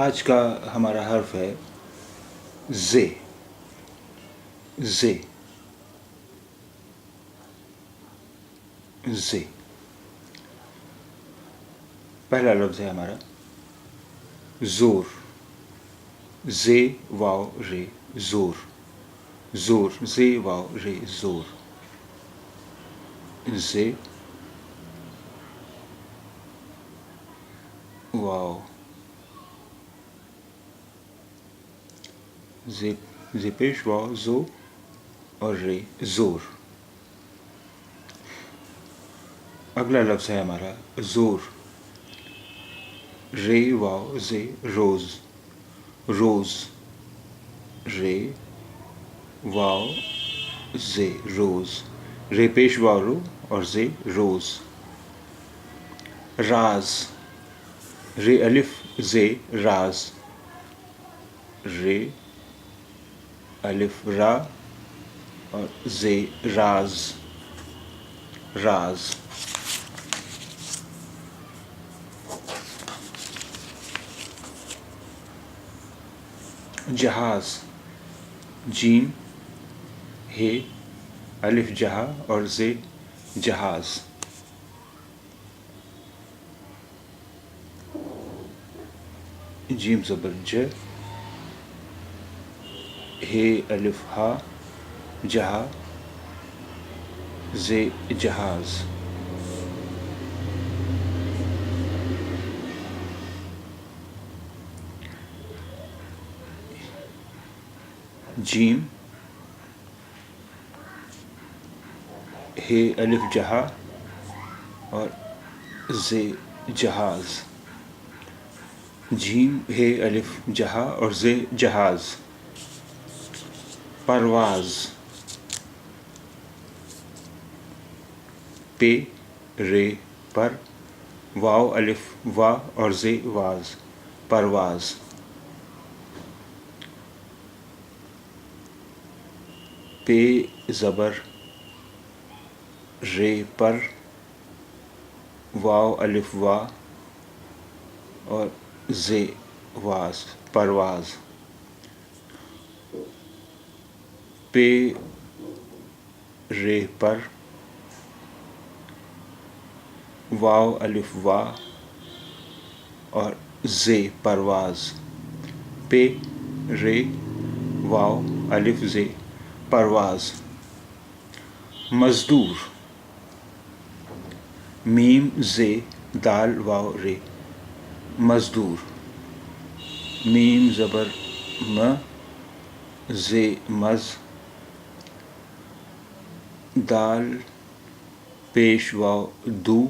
آج کا ہمارا حرف ہے زے. زے زے. پہلا لفظ ہے ہمارا زور. زے واو رے زور. زور زے واو رے زور. زے واو زے پیش واو زو اور رے زور. اگلا لفظ ہے ہمارا زور. رے واو زے روز. روز رے واو زے روز. رے پیش واو رو اور زے روز. راز. رے الف زے راز. رے الف را اور زے راز. راز. جہاز. جیم ہے الف جہا اور زے جہاز. جیم زبر ج ہے الف ہا جہا زے جہاز. جیم ہے الف جہا اور زے جہاز. جیم ہے الف جہا اور زے جہاز. پرواز. پے رے پر واو الف وا اور زے واز. پرواز. پے زبر رے پر واو الف وا اور زے واز. پرواز. پے رے پر واو الف وا اور زے پرواز. پے رے واو الف زے پرواز. مزدور. میم زے دال واو رے مزدور. میم زبر م زے مز. دال پیش واو دو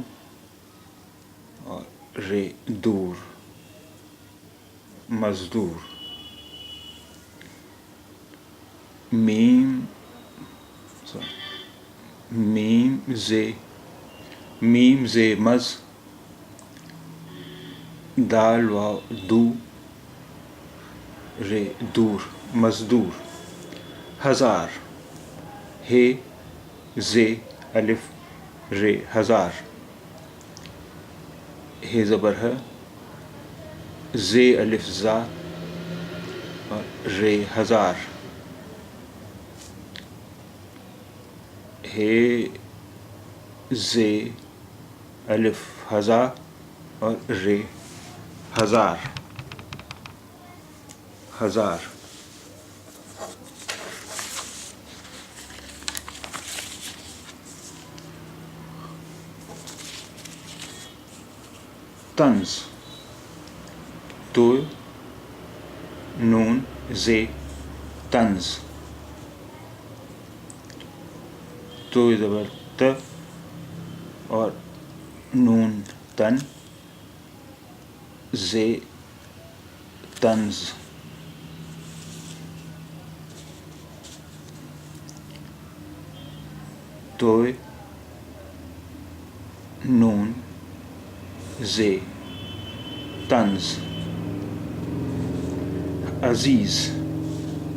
اور رے دور. مزدور. میم زے مز دال واو دو رے دور. مزدور. ہزار. ہے زے الف رے ہزار. ہے زبر ہے زے الف زا اور رے ہزار. ہے زے الف ہزا اور رے ہزار. ہزار. طنز. تو نون زے طنز. تو زبر ت اور نون تن زے طنز. تو نون زے طنز. عزیز.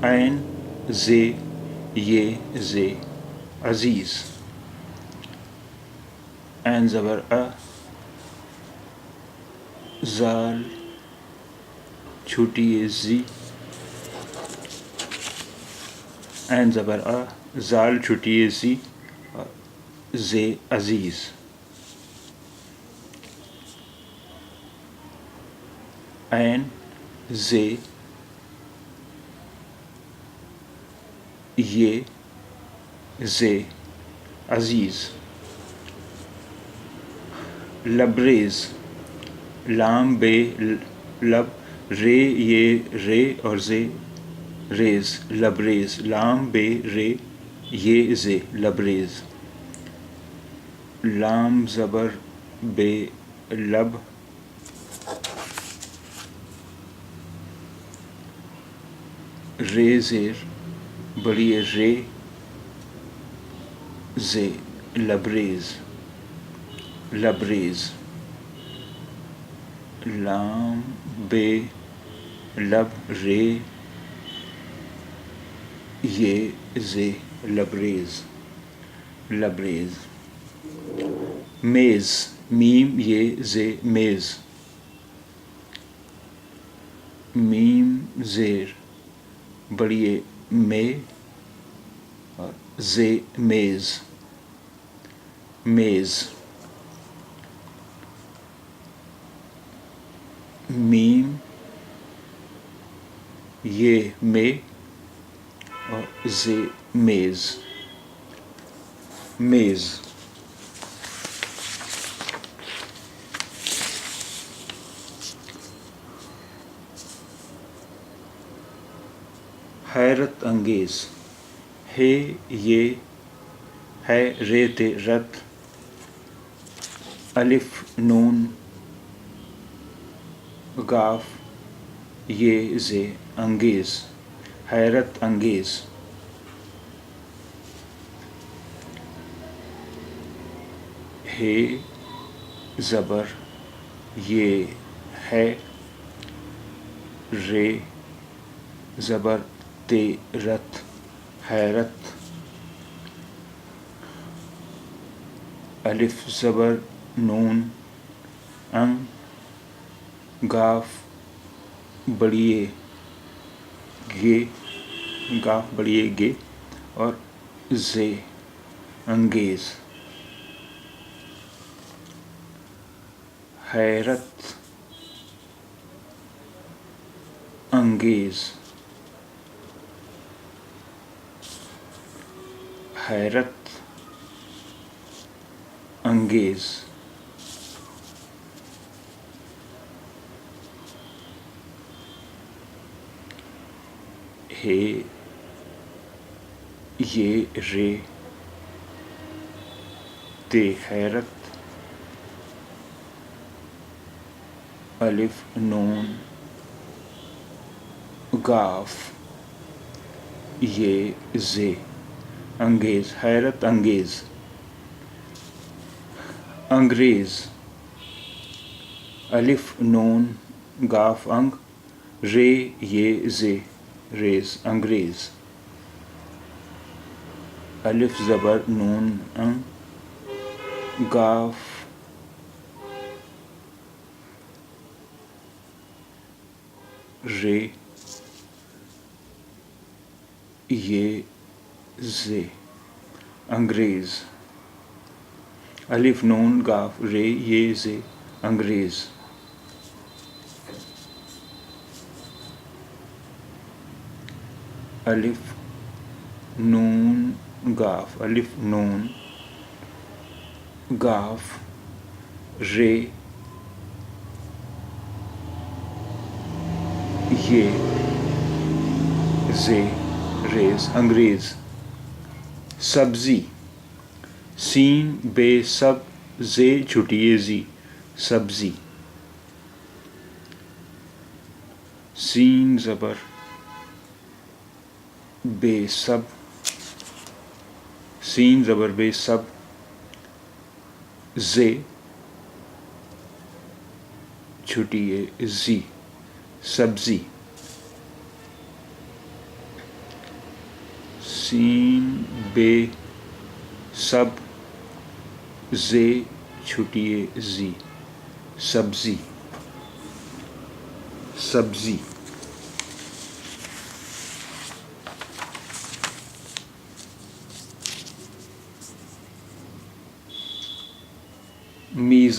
عین زے یہ زے عزیز. عین زبر زال چھوٹی زی، عین زبر آ، زال چھوٹی زی، زے عزیز، عین زے یہ زے عزیز، لبریز، لام بے لب، رے یہ رے اور زے ریز، لبریز، لام بے رے یہ زے، لبریز، لام زبر بے لب، رے زیر بڑی رے زے، لبریز، لبریز، لام بے لب رے یہ زے، لبریز، لبریز، میز، میم یہ زے، میز، میم زیر بڑی مے اور زے، میز، میز، میم یہ مے اور زے، میز، میز، حیرت انگیز، ہے یہ ہے رے تے رت، الف نون گاف یہ زے، انگیز، حیرت انگیز، ہے زبر یہ ہے، رے زبر تے رت، حیرت، الف زبر نون ان، گاف بڑی گے، گاف بڑی گے اور زے، انگیز، حیرت انگیز، حیرت انگیز، ہے یہ رے تے حیرت، الف نون گاف یہ زے، انگیز، حیرت انگیز، انگریز، الف نون گاف انگ، رے یہ زے، ریز، انگریز، الف زبر نون ان، گاف رے یہ زے، انگریز، الف نون گاف رے یہ زے، انگریز، الف نون گاف، الف نون گاف رے یہ زے، ریز، انگریز، سبزی، سین بے سب، زے چھٹی زی، سبزی، سین زبر بے سب، سین زبر بے سب، زے چھٹی زی، سبزی، سین بے سب، زے چھٹی زی، سبزی، سبزی،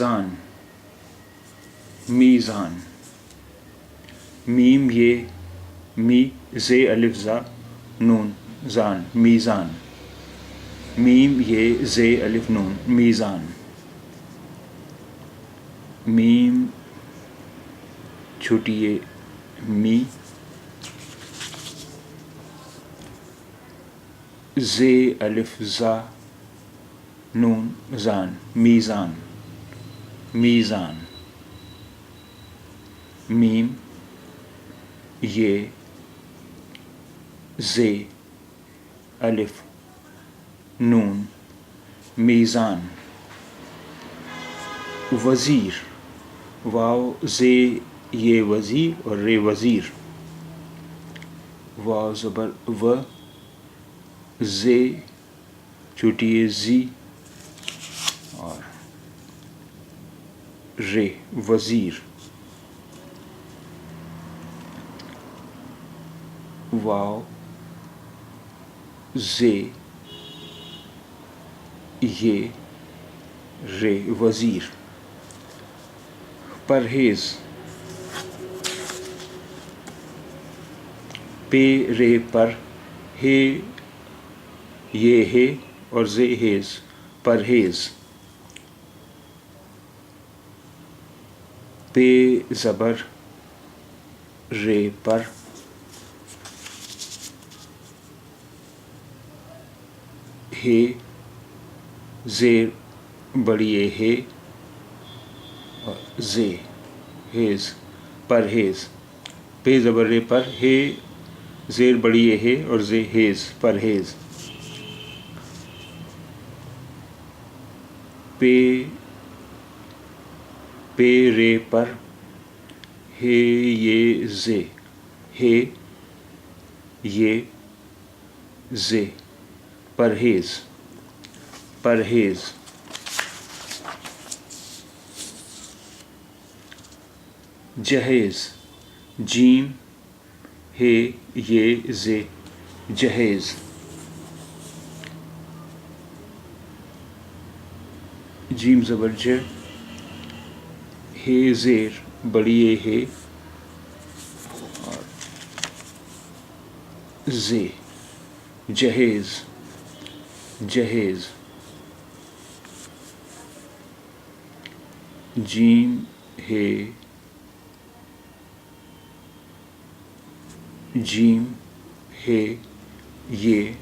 میزان میزان میم یہ می زے الف زا نون زان میزان میم یہ زے الف نون میزان میم چھوٹی یہ می زے الف زا نون زان میزان میزان میم یہ زے الف نون میزان وزیر واو زے یہ وزیر اور رے وزیر واو زبر و زے چھوٹی یہ زی اور رے وزیر واو زے یہ رے وزیر پرہیز پے رے پر ہے یہ ہے اور زے ہیز پرہیز پے زبر رے پر ہے زیر بڑی ہے اور زے ہیز پرہیز پے زبر رے پر ہے زیر بڑی ہے اور زے ہیز پرہیز پے پے رے پر ہے یہ زے ہے یہ زے پرہیز پرہیز جہیز جیم ہے یہ زے جہیز جیم زبر ج ہے زیر بڑی ہے اور زے جہیز جہیز جیم ہے جیم ہے یہ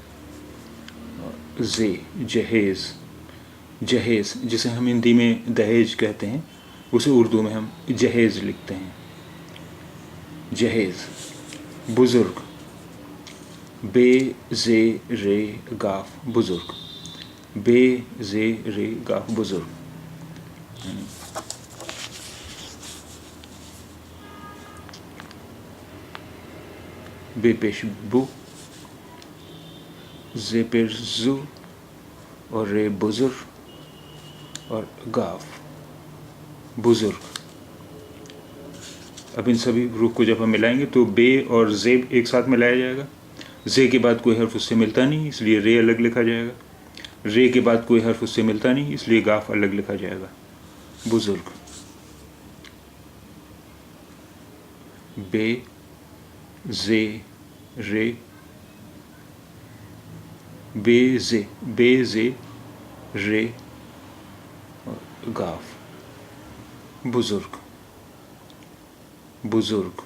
زے جہیز جہیز جسے ہم ہندی میں دہیج کہتے ہیں اسے اردو میں ہم جہیز لکھتے ہیں جہیز بزرگ بے زے رے گاف بزرگ بے زے رے گاف بزرگ بے پیش بو زے پیش زو اور رے بزرگ اور گاف بزرگ اب ان سبھی حروف کو جب ہم ملائیں گے تو بے اور زیب ایک ساتھ ملایا جائے گا زے کے بعد کوئی حرف اس سے ملتا نہیں اس لیے رے الگ لکھا جائے گا رے کے بعد کوئی حرف اس سے ملتا نہیں اس لیے گاف الگ لکھا جائے گا بزرگ بے زے رے بے زے رے گاف بزرگ بزرگ